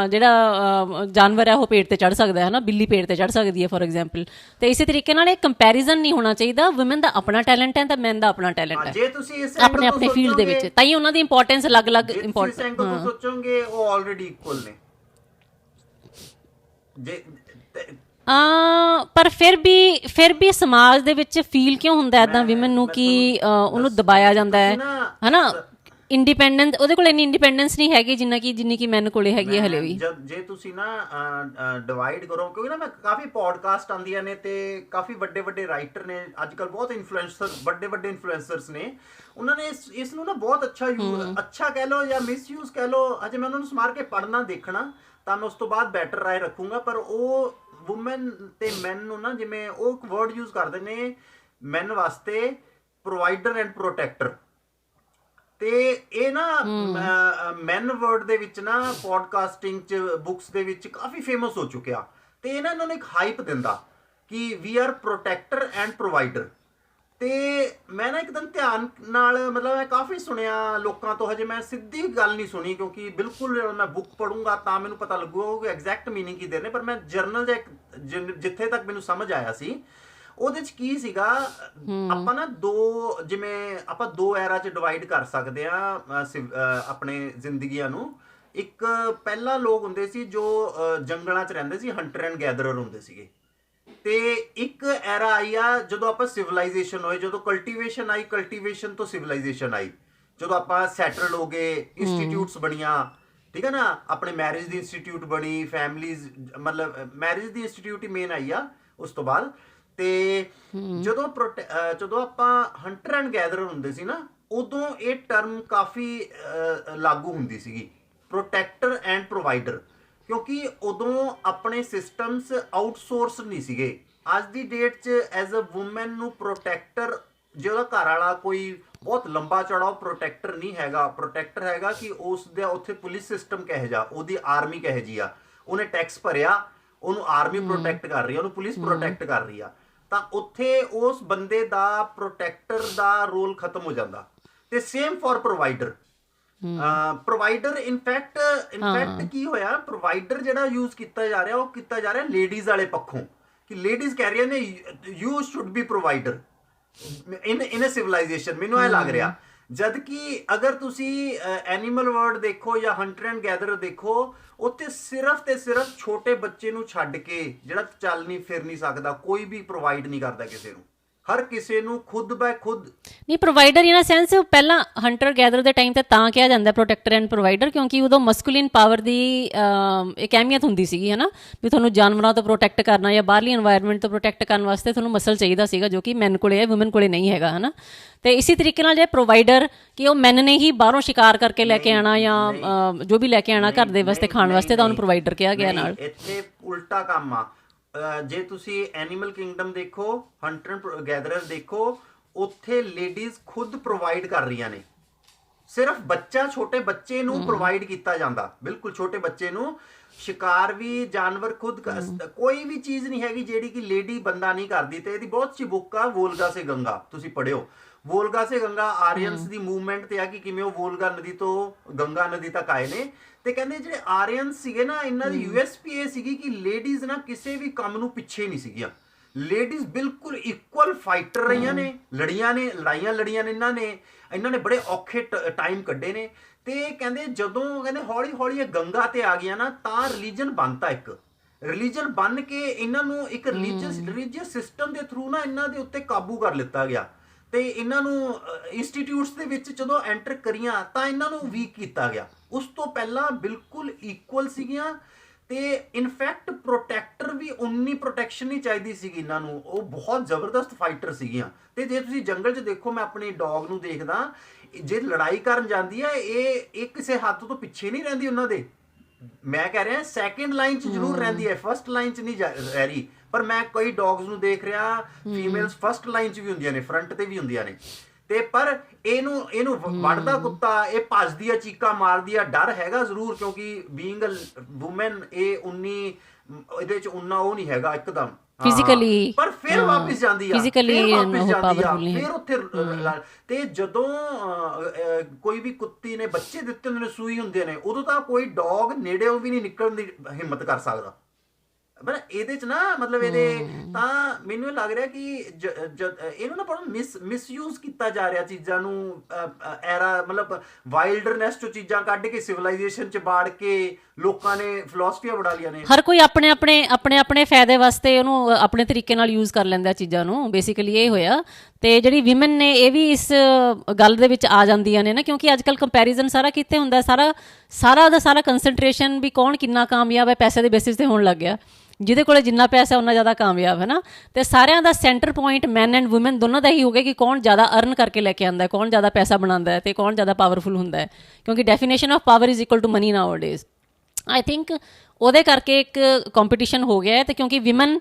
ਜਿਹੜਾ ਜਾਨਵਰ ਹੈ ਉਹ ਪੇੜ ਤੇ ਚੜ੍ਹ ਸਕਦਾ ਹੈ ਨਾ, ਬਿੱਲੀ ਪੇੜ ਤੇ ਚੜ੍ਹ ਸਕਦੀ ਹੈ ਫੋਰ ਐਗਜ਼ਾਮਪਲ। ਤੇ ਇਸੇ ਤਰੀਕੇ ਨਾਲ ਇਹ ਕੰਪੈਰੀਜ਼ਨ ਨਹੀਂ ਹੋਣਾ ਚਾਹੀਦਾ। ਵੂਮਨ ਦਾ ਆਪਣਾ ਟੈਲੈਂਟ ਹੈ ਤਾਂ ਮੈਨ ਦਾ ਆਪਣਾ ਟੈਲੈਂਟ ਹੈ, ਜੇ ਤੁਸੀਂ ਇਸ ਆਪਣੇ ਆਪਣੇ ਫੀਲਡ ਦੇ ਵਿੱਚ। ਤਾਂ ਹੀ ਉਹਨਾਂ ਦੀ ਇੰਪੋਰਟੈਂਸ ਅਲੱਗ-ਅਲੱਗ ਇੰਪੋਰਟੈਂਟ ਸੋਚੋਗੇ ਉਹ ਆਲਰੇਡੀ ਇਕੁਅਲ ਨੇ। ਜੇ ਪਰ ਫਿਰ ਵੀ ਸਮਾਜ ਦੇ ਵਿੱਚ ਫੀਲ ਕਿਉਂ ਹੁੰਦਾ ਇਦਾਂ ਵਿਮਨ ਨੂੰ ਕਿ ਉਹਨੂੰ ਦਬਾਇਆ ਜਾਂਦਾ ਹੈ ਹਨਾ। ਇੰਡੀਪੈਂਡੈਂਸ, ਉਹਦੇ ਕੋਲ ਇੰਨੀ ਇੰਡੀਪੈਂਡੈਂਸ ਨਹੀਂ ਹੈਗੀ ਜਿੰਨੀ ਕਿ ਮੈਨ ਕੋਲੇ ਹੈਗੀ ਹੈ ਹਲੇ ਵੀ। ਜੇ ਤੁਸੀਂ ਨਾ ਡਿਵਾਈਡ ਕਰੋ, ਕਿਉਂਕਿ ਨਾ ਮੈਂ ਕਾਫੀ ਪੋਡਕਾਸਟ ਆਉਂਦੀਆਂ ਨੇ ਤੇ ਕਾਫੀ ਵੱਡੇ ਰਾਈਟਰ ਨੇ ਅੱਜ ਕੱਲ, ਬਹੁਤ ਇਨਫਲੂਐਂਸਰ, ਵੱਡੇ ਇਨਫਲੂਐਂਸਰਸ ਨੇ, ਉਹਨਾਂ ਨੇ ਇਸ ਨੂੰ ਨਾ ਬਹੁਤ ਅੱਛਾ ਕਹਿ ਲਓ ਜਾਂ ਮਿਸਯੂਜ਼ ਕਹਿ ਲਓ। ਅਜੇ ਮੈਂ ਉਹਨਾਂ ਨੂੰ ਸਮਾਰ ਕੇ ਪੜ੍ਹਨਾ ਦੇਖਣਾ ਤਾਂ ਮੈਂ ਉਸ ਤੋਂ ਬਾਅਦ ਬੈਟਰ ਰਾਏ ਰੱਖੂੰਗਾ। ਪਰ ਉਹ ਵੂਮਨ ਤੇ ਮੈਨ ਨੂੰ ਨਾ, ਜਿਵੇਂ ਉਹ ਇੱਕ ਵਰਡ ਯੂਜ਼ ਕਰਦੇ ਨੇ ਮੈਨ ਵਾਸਤੇ, ਪ੍ਰੋਵਾਈਡਰ ਐਂਡ ਪ੍ਰੋਟੈਕਟਰ। ਤੇ ਇਹ ਨਾ ਮੈਨ ਵਰਡ ਦੇ ਵਿੱਚ ਨਾ ਪੋਡਕਾਸਟਿੰਗ 'ਚ, ਬੁੱਕਸ ਦੇ ਵਿੱਚ ਕਾਫੀ ਫੇਮਸ ਹੋ ਚੁੱਕਿਆ। ਤੇ ਇਹਨਾਂ ਨੂੰ ਇੱਕ ਹਾਈਪ ਦਿੰਦਾ ਕਿ we are protector and provider. ਤੇ ਮੈਂ ਨਾ ਇੱਕਦਮ ਧਿਆਨ ਨਾਲ, ਮਤਲਬ ਮੈਂ ਕਾਫੀ ਸੁਣਿਆ ਲੋਕਾਂ ਤੋਂ, ਹਜੇ ਮੈਂ ਸਿੱਧੀ ਗੱਲ ਨਹੀਂ ਸੁਣੀ ਕਿਉਂਕਿ ਬਿਲਕੁਲ ਮੈਂ ਬੁੱਕ ਪੜੂੰਗਾ ਤਾਂ ਮੈਨੂੰ ਪਤਾ ਲੱਗੂਗਾ ਕਿ ਐਗਜ਼ੈਕਟ ਮੀਨਿੰਗ ਕੀ ਦੇ ਨੇ। ਪਰ ਮੈਂ ਜਰਨਲ ਜਿੱਥੇ ਤੱਕ ਮੈਨੂੰ ਸਮਝ ਆਇਆ ਸੀ ਉਹਦੇ 'ਚ ਕੀ ਸੀਗਾ, ਆਪਾਂ ਨਾ ਜਿਵੇਂ ਆਪਾਂ ਦੋ ਐਰਾ 'ਚ ਡਿਵਾਈਡ ਕਰ ਸਕਦੇ ਹਾਂ ਆਪਣੇ ਜ਼ਿੰਦਗੀਆਂ ਨੂੰ। ਇੱਕ ਪਹਿਲਾਂ ਲੋਕ ਹੁੰਦੇ ਸੀ ਜੋ ਜੰਗਲਾਂ 'ਚ ਰਹਿੰਦੇ ਸੀ, ਹੰਟਰ ਐਂਡ ਗੈਦਰਰ ਹੁੰਦੇ ਸੀਗੇ। ਤੇ ਇੱਕ ਐਰਾ ਆਈ ਆ ਜਦੋਂ ਆਪਾਂ ਸਿਵਲਾਈਜੇਸ਼ਨ ਹੋਏ, ਜਦੋਂ ਕਲਟੀਵੇਸ਼ਨ ਆਈ, ਕਲਟੀਵੇਸ਼ਨ ਤੋਂ ਸਿਵਲਾਈਜੇਸ਼ਨ ਆਈ, ਜਦੋਂ ਆਪਾਂ ਸੈਟਲ ਹੋ ਗਏ, ਇੰਸਟੀਟਿਊਟਸ ਬਣੀਆਂ, ਠੀਕ ਹੈ ਨਾ, ਆਪਣੇ ਮੈਰਿਜ ਦੀ ਇੰਸਟੀਟਿਊਟ ਬਣੀ, ਫੈਮਲੀਜ਼, ਮਤਲਬ ਮੈਰਿਜ ਦੀ ਇੰਸਟੀਟਿਊਟ ਹੀ ਮੇਨ ਆਈ ਆ ਉਸ ਤੋਂ ਬਾਅਦ। ਤੇ ਜਦੋਂ ਆਪਾਂ ਹੰਟਰ ਐਂਡ ਗੈਦਰਰ ਹੁੰਦੇ ਸੀ ਨਾ, ਉਦੋਂ ਇਹ ਟਰਮ ਕਾਫੀ ਲਾਗੂ ਹੁੰਦੀ ਸੀਗੀ, ਪ੍ਰੋਟੈਕਟਰ ਐਂਡ ਪ੍ਰੋਵਾਈਡਰ, ਕਿਉਂਕਿ ਉਦੋਂ ਆਪਣੇ ਸਿਸਟਮਸ ਆਊਟਸੋਰਸ ਨਹੀਂ ਸੀਗੇ। ਅੱਜ ਦੀ ਡੇਟ 'ਚ ਐਜ਼ ਅ ਵੂਮਨ ਨੂੰ ਪ੍ਰੋਟੈਕਟਰ, ਜੇ ਉਹਦਾ ਘਰ ਵਾਲਾ ਕੋਈ ਬਹੁਤ ਲੰਬਾ ਚੌੜਾ ਉਹ ਪ੍ਰੋਟੈਕਟਰ ਨਹੀਂ ਹੈਗਾ। ਪ੍ਰੋਟੈਕਟਰ ਹੈਗਾ ਕਿ ਉਸ ਦਾ ਉੱਥੇ ਪੁਲਿਸ ਸਿਸਟਮ ਕਿਹੋ ਜਿਹਾ, ਉਹਦੀ ਆਰਮੀ ਕਿਹੋ ਜਿਹੀ ਆ, ਉਹਨੇ ਟੈਕਸ ਭਰਿਆ, ਉਹਨੂੰ ਆਰਮੀ ਪ੍ਰੋਟੈਕਟ ਕਰ ਰਹੀ ਆ, ਉਹਨੂੰ ਪੁਲਿਸ ਪ੍ਰੋਟੈਕਟ ਕਰ ਰਹੀ ਆ, ਤਾਂ ਉੱਥੇ ਉਸ ਬੰਦੇ ਦਾ ਪ੍ਰੋਟੈਕਟਰ ਦਾ ਰੋਲ ਖਤਮ ਹੋ ਜਾਂਦਾ। ਤੇ same for provider. Provider in fact ਕੀ ਹੋਇਆ, ਪ੍ਰੋਵਾਈਡਰ ਜਿਹੜਾ ਯੂਜ਼ ਕੀਤਾ ਜਾ ਰਿਹਾ ਉਹ ਕੀਤਾ ਜਾ ਰਿਹਾ ਲੇਡੀਜ਼ ਵਾਲੇ ਪੱਖੋਂ, ਕਿ ਲੇਡੀਜ਼ ਕਹਿ ਰਹੀਆਂ ਨੇ you should be provider in a civilization. ਮੈਨੂੰ ਇਹ ਲੱਗ ਰਿਹਾ, ਜਦ ਕਿ ਅਗਰ ਤੁਸੀਂ ਐਨੀਮਲ ਵਰਲਡ ਦੇਖੋ ਜਾਂ ਹੰਟਰ ਐਂਡ ਗੈਦਰ ਦੇਖੋ, ਉੱਥੇ ਸਿਰਫ ਤੇ ਸਿਰਫ ਛੋਟੇ ਬੱਚੇ ਨੂੰ ਛੱਡ ਕੇ, ਜਿਹੜਾ ਚੱਲ ਨਹੀਂ ਫਿਰ ਨਹੀਂ ਸਕਦਾ, ਕੋਈ ਵੀ ਪ੍ਰੋਵਾਈਡ ਨਹੀਂ ਕਰਦਾ ਕਿਸੇ ਨੂੰ। ਹਰ ਕਿਸੇ ਨੂੰ ਖੁਦ ਬਾय ਖੁਦ। ਨਹੀਂ, ਪ੍ਰੋਵਾਈਡਰ ਇਨ ਅ ਸੈਂਸ ਪਹਿਲਾਂ ਹੰਟਰ ਗੈਦਰ ਦੇ ਟਾਈਮ ਤੇ ਤਾਂ ਕਿਹਾ ਜਾਂਦਾ ਪ੍ਰੋਟੈਕਟਰ ਐਂਡ ਪ੍ਰੋਵਾਈਡਰ, ਕਿਉਂਕਿ ਉਦੋਂ ਮਸਕੂਲਿਨ ਪਾਵਰ ਦੀ ਇੱਕ ਅਹਿਮੀਅਤ ਹੁੰਦੀ ਸੀਗੀ, ਹੈ ਨਾ, ਵੀ ਤੁਹਾਨੂੰ ਜਾਨਵਰਾਂ ਤੋਂ ਪ੍ਰੋਟੈਕਟ ਕਰਨਾ ਜਾਂ ਬਾਹਰਲੀ এনवायरमेंट ਤੋਂ ਪ੍ਰੋਟੈਕਟ ਕਰਨ ਵਾਸਤੇ ਤੁਹਾਨੂੰ ਮਸਲ ਚਾਹੀਦਾ ਸੀਗਾ, ਜੋ ਕਿ ਮੈਨ ਕੋਲੇ ਹੈ, ਵੂਮਨ ਕੋਲੇ ਨਹੀਂ ਹੈਗਾ, ਹੈ ਨਾ। ਤੇ ਇਸੇ ਤਰੀਕੇ ਨਾਲ ਜੇ ਪ੍ਰੋਵਾਈਡਰ, ਕਿ ਉਹ ਮੈਨ ਨੇ ਹੀ ਬਾਹਰੋਂ ਸ਼ਿਕਾਰ ਕਰਕੇ ਲੈ ਕੇ ਆਣਾ ਜਾਂ ਜੋ ਵੀ ਲੈ ਕੇ ਆਣਾ ਘਰ ਦੇ ਵਾਸਤੇ ਖਾਣ ਵਾਸਤੇ, ਤਾਂ ਉਹਨੂੰ ਪ੍ਰੋਵਾਈਡਰ ਕਿਹਾ ਗਿਆ ਨਾਲ। ਇੱਥੇ ਉਲਟਾ ਕੰਮ ਆ। ਜੇ ਤੁਸੀਂ ਐਨੀਮਲ ਕਿੰਗਡਮ ਦੇਖੋ, ਹੰਟਰ ਗੈਦਰਰ ਦੇਖੋ, ਉੱਥੇ ਲੇਡੀਜ਼ ਖੁਦ ਪ੍ਰੋਵਾਈਡ ਕਰ ਰਹੀਆਂ ਨੇ। ਸਿਰਫ ਬੱਚਾ, ਛੋਟੇ ਬੱਚੇ ਨੂੰ ਪ੍ਰੋਵਾਈਡ ਕੀਤਾ ਜਾਂਦਾ, ਬਿਲਕੁਲ ਛੋਟੇ ਬੱਚੇ ਨੂੰ। ਸ਼ਿਕਾਰ ਵੀ ਜਾਨਵਰ ਖੁਦ, ਕੋਈ ਵੀ ਚੀਜ਼ ਨਹੀਂ ਹੈਗੀ ਜਿਹੜੀ ਕਿ ਲੇਡੀ ਬੰਦਾ ਨਹੀਂ ਕਰਦੀ। ਤੇ ਇਹਦੀ ਬਹੁਤ ਸੀ ਬੁੱਕ ਆ, ਵੋਲਗਾ ਸੇ ਗੰਗਾ, ਤੁਸੀਂ ਪੜਿਓ। ਵੋਲਗਾ ਸੇ ਗੰਗਾ ਆਰੀਅਨਸ ਦੀ ਮੂਵਮੈਂਟ ਤੇ ਆ, ਕਿ ਕਿਵੇਂ ਉਹ ਵੋਲਗਾ ਨਦੀ ਤੋਂ ਗੰਗਾ ਨਦੀ ਤੱਕ ਆਏ ਨੇ। ਤੇ ਕਹਿੰਦੇ ਜਿਹੜੇ ਆਰੀਅਨਸ ਸੀਗੇ ਨਾ, ਇਹਨਾਂ ਦੀ USP ਇਹ ਸੀਗੀ ਕਿ ਲੇਡੀਜ਼ ਨਾ ਕਿਸੇ ਵੀ ਕੰਮ ਨੂੰ ਪਿੱਛੇ ਨਹੀਂ ਸੀਗੀਆਂ। ਲੇਡੀਜ਼ ਬਿਲਕੁਲ ਇਕੁਅਲ ਫਾਈਟਰ ਰਹੀਆਂ ਨੇ, ਲੜੀਆਂ ਨੇ, ਲੜਾਈਆਂ ਲੜੀਆਂ ਨੇ ਇਹਨਾਂ ਨੇ ਬੜੇ ਔਖੇ ਟਾਈਮ ਕੱਢੇ ਨੇ। ਤੇ ਕਹਿੰਦੇ ਜਦੋਂ ਕਹਿੰਦੇ ਹੌਲੀ ਹੌਲੀ ਇਹ ਗੰਗਾ ਤੇ ਆ ਗਿਆ ਨਾ, ਤਾਂ ਰਿਲੀਜਨ ਬਣਤਾ, ਇੱਕ ਰਿਲੀਜਨ ਬਣ ਕੇ ਇਹਨਾਂ ਨੂੰ ਇੱਕ ਰਿਲੀਜੀਅਸ ਸਿਸਟਮ ਦੇ ਥਰੂ ਨਾ ਇਹਨਾਂ ਦੇ ਉੱਤੇ ਕਾਬੂ ਕਰ ਲਿੱਤਾ ਗਿਆ। ਤੇ ਇਹਨਾਂ ਨੂੰ ਇੰਸਟੀਟਿਊਟਸ ਦੇ ਵਿੱਚ ਜਦੋਂ ਐਂਟਰ ਕਰੀਆਂ ਤਾਂ ਇਹਨਾਂ ਨੂੰ ਵੀਕ ਕੀਤਾ ਗਿਆ। ਉਸ ਤੋਂ ਪਹਿਲਾਂ ਬਿਲਕੁਲ ਇਕੁਅਲ ਸੀਗੀਆਂ। ਤੇ ਇਨਫੈਕਟ ਪ੍ਰੋਟੈਕਟਰ ਵੀ ਉਨੀ ਪ੍ਰੋਟੈਕਸ਼ਨ ਨਹੀਂ ਚਾਹੀਦੀ ਸੀਗੀ ਇਹਨਾਂ ਨੂੰ, ਉਹ ਬਹੁਤ ਜ਼ਬਰਦਸਤ ਫਾਈਟਰ ਸੀਗੀਆਂ। ਤੇ ਜੇ ਤੁਸੀਂ ਜੰਗਲ 'ਚ ਦੇਖੋ, ਮੈਂ ਆਪਣੇ ਡੌਗ ਨੂੰ ਦੇਖਦਾ, ਜੇ ਲੜਾਈ ਕਰਨ ਜਾਂਦੀ ਹੈ ਇਹ ਕਿਸੇ ਹੱਦ ਤੋਂ ਪਿੱਛੇ ਨਹੀਂ ਰਹਿੰਦੀ ਉਹਨਾਂ ਦੇ। ਮੈਂ ਕਹਿ ਰਿਹਾ ਸੈਕਿੰਡ ਲਾਈਨ 'ਚ ਜ਼ਰੂਰ ਰਹਿੰਦੀ ਹੈ, ਫਸਟ ਲਾਈਨ 'ਚ ਨਹੀਂ ਰਹਿ ਰਹੀ। ਪਰ ਮੈਂ ਕਈ ਡੌਗਸ ਨੂੰ ਦੇਖ ਰਿਹਾ, ਫੀਮੇਲਸ ਫਸਟ ਲਾਈਨ 'ਚ ਵੀ ਹੁੰਦੀਆਂ ਨੇ, ਫਰੰਟ ਤੇ ਵੀ ਹੁੰਦੀਆਂ ਨੇ। ਤੇ ਪਰ ਇਹਨੂੰ ਵੜਦਾ ਕੁੱਤਾ, ਇਹ ਭੱਜਦੀ ਆ, ਚੀਕਾਂ ਮਾਰਦੀ ਆ, ਡਰ ਹੈਗਾ ਜ਼ਰੂਰ, ਕਿਉਂਕਿ ਬੀਇੰਗ ਅ ਵੂਮਨ ਇਹ ਉਨੀ ਇਹਦੇ 'ਚ ਉਨਾ ਉਹ ਨਹੀਂ ਹੈਗਾ ਇੱਕਦਮ ਫਿਜ਼ੀਕਲੀ, ਪਰ ਫਿਰ ਵਾਪਸ ਜਾਂਦੀ ਆ, ਫਿਜ਼ੀਕਲੀ ਫਿਰ ਉੱਥੇ। ਤੇ ਜਦੋਂ ਕੋਈ ਵੀ ਕੁੱਤੀ ਨੇ ਬੱਚੇ ਦਿੱਤੇ ਹੁੰਦੇ ਨੇ, ਸੂਈ ਹੁੰਦੇ ਨੇ, ਉਦੋਂ ਤਾਂ ਕੋਈ ਡੌਗ ਨੇੜਿਓਂ ਵੀ ਨਹੀਂ ਨਿਕਲਣ ਦੀ ਹਿੰਮਤ ਕਰ ਸਕਦਾ। ਪਰ ਇਹਦੇ 'ਚ ਨਾ ਮਤਲਬ ਇਹਦੇ ਤਾਂ ਮੈਨੂੰ ਇਹ ਲੱਗ ਰਿਹਾ ਕਿ ਇਹਨੂੰ ਨਾ ਬੜਾ ਮਿਸਯੂਜ਼ ਕੀਤਾ ਜਾ ਰਿਹਾ ਚੀਜ਼ਾਂ ਨੂੰ। ਐਰਾ ਮਤਲਬ ਵਾਈਲਡਨੈਸ 'ਚੋਂ ਚੀਜ਼ਾਂ ਕੱਢ ਕੇ ਸਿਵਲਾਈਜੇਸ਼ਨ 'ਚ ਬਾੜ ਕੇ ਲੋਕਾਂ ਨੇ ਫਿਲਾਸਫੀਆਂ ਬਣਾ ਲਈਆਂ ਨੇ। ਹਰ ਕੋਈ ਆਪਣੇ ਫਾਇਦੇ ਵਾਸਤੇ ਉਹਨੂੰ ਆਪਣੇ ਤਰੀਕੇ ਨਾਲ ਯੂਜ਼ ਕਰ ਲੈਂਦਾ ਚੀਜ਼ਾਂ ਨੂੰ। ਬੇਸਿਕਲੀ ਇਹ ਹੋਇਆ। ਤੇ ਜਿਹੜੀ ਵਿਮਨ ਨੇ ਇਹ ਵੀ ਇਸ ਗੱਲ ਦੇ ਵਿੱਚ ਆ ਜਾਂਦੀਆਂ ਨੇ ਨਾ, ਕਿਉਂਕਿ ਅੱਜ ਕੱਲ੍ਹ ਕੰਪੈਰੀਜ਼ਨ ਸਾਰਾ ਕਿਤੇ ਹੁੰਦਾ, ਸਾਰਾ ਕੰਸੈਂਟਰੇਸ਼ਨ ਵੀ ਕੌਣ ਕਿੰਨਾ ਕਾਮਯਾਬ ਹੈ ਪੈਸੇ ਦੇ ਬੇਸਿਸ ਤੇ ਹੋਣ ਲੱਗ ਗਿਆ। ਜਿਹਦੇ ਕੋਲੇ ਜਿੰਨਾ ਪੈਸਾ ਉਹਨਾਂ ਜ਼ਿਆਦਾ ਕਾਮਯਾਬ, ਹੈ ਨਾ। ਤੇ ਸਾਰਿਆਂ ਦਾ centre point man and woman ਦੋਨੋਂ ਦਾ ਹੀ ਹੋ ਗਿਆ ਕਿ ਕੌਣ ਜ਼ਿਆਦਾ ਅਰਨ ਕਰਕੇ ਲੈ ਕੇ ਆਉਂਦਾ ਹੈ, ਕੌਣ ਜ਼ਿਆਦਾ ਪੈਸਾ ਬਣਾਉਂਦਾ ਹੈ ਤੇ ਕੌਣ ਜ਼ਿਆਦਾ ਪਾਵਰਫੁਲ ਹੁੰਦਾ ਹੈ। ਕਿਉਂਕਿ definition of power is equal to money nowadays. I think ਉਹਦੇ ਕਰਕੇ ਇੱਕ ਕੰਪੀਟੀਸ਼ਨ ਹੋ ਗਿਆ ਹੈ। ਤੇ ਕਿਉਂਕਿ ਵਿਮਨ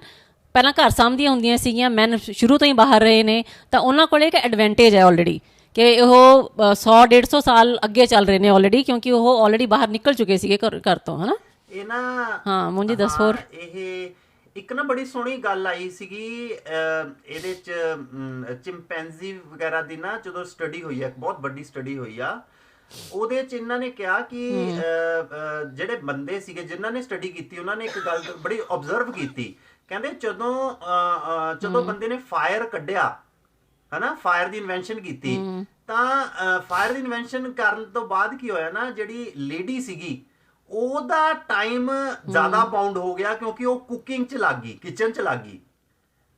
ਪਹਿਲਾਂ ਘਰ ਸਾਂਭਦੀਆਂ ਹੁੰਦੀਆਂ ਸੀਗੀਆਂ, ਮੈਨ ਸ਼ੁਰੂ ਤੋਂ ਹੀ ਬਾਹਰ ਰਹੇ ਨੇ, ਤਾਂ ਉਹਨਾਂ ਕੋਲ ਇੱਕ ਐਡਵਾਂਟੇਜ ਹੈ ਆਲਰੇਡੀ, ਕਿ ਉਹ 100-150 ਸਾਲ ਅੱਗੇ ਚੱਲ ਰਹੇ ਨੇ ਆਲਰੇਡੀ, ਕਿਉਂਕਿ ਉਹ ਆਲਰੇਡੀ ਬਾਹਰ ਨਿਕਲ ਚੁੱਕੇ ਸੀਗੇ ਘਰ ਤੋਂ, ਹੈ ਨਾ। ਇਹ ਨਾ ਹਾਂ ਮੁੰਜੀ ਦੱਸ ਹੋਰ। ਇਹ ਇੱਕ ਨਾ ਬੜੀ ਸੋਹਣੀ ਗੱਲ ਆਈ ਸੀਗੀ ਇਹਦੇ 'ਚ ਚਿੰਪੈਂਜ਼ੀ ਵਗੈਰਾ ਦੀ ਨਾ, ਜਦੋਂ ਸਟੱਡੀ ਹੋਈ ਹੈ, ਬਹੁਤ ਵੱਡੀ ਸਟੱਡੀ ਹੋਈ ਆ, ਉਹਦੇ 'ਚ ਇਹਨਾਂ ਨੇ ਕਿਹਾ ਕਿ ਜਿਹੜੇ ਬੰਦੇ ਸੀਗੇ ਜਿਨ੍ਹਾਂ ਨੇ ਸਟੱਡੀ ਕੀਤੀ, ਉਹਨਾਂ ਨੇ ਇੱਕ ਗੱਲ ਬੜੀ ਓਬਜ਼ਰਵ ਕੀਤੀ। ਕਹਿੰਦੇ ਜਦੋਂ ਬੰਦੇ ਨੇ ਫਾਇਰ ਕੱਢਿਆ, ਹੈ ਨਾ, ਫਾਇਰ ਦੀ ਇਨਵੈਂਸ਼ਨ ਕੀਤੀ, ਤਾਂ ਫਾਇਰ ਦੀ ਇਨਵੈਂਸ਼ਨ ਕਰਨ ਤੋਂ ਬਾਅਦ ਕੀ ਹੋਇਆ ਨਾ, ਜਿਹੜੀ ਲੇਡੀ ਸੀਗੀ ਉਹਦਾ ਟਾਈਮ ਜ਼ਿਆਦਾ ਬਾਉਂਡ ਹੋ ਗਿਆ, ਕਿਉਂਕਿ ਉਹ ਕੁਕਿੰਗ 'ਚ ਲੱਗ ਗਈ, ਕਿਚਨ 'ਚ ਲੱਗ ਗਈ।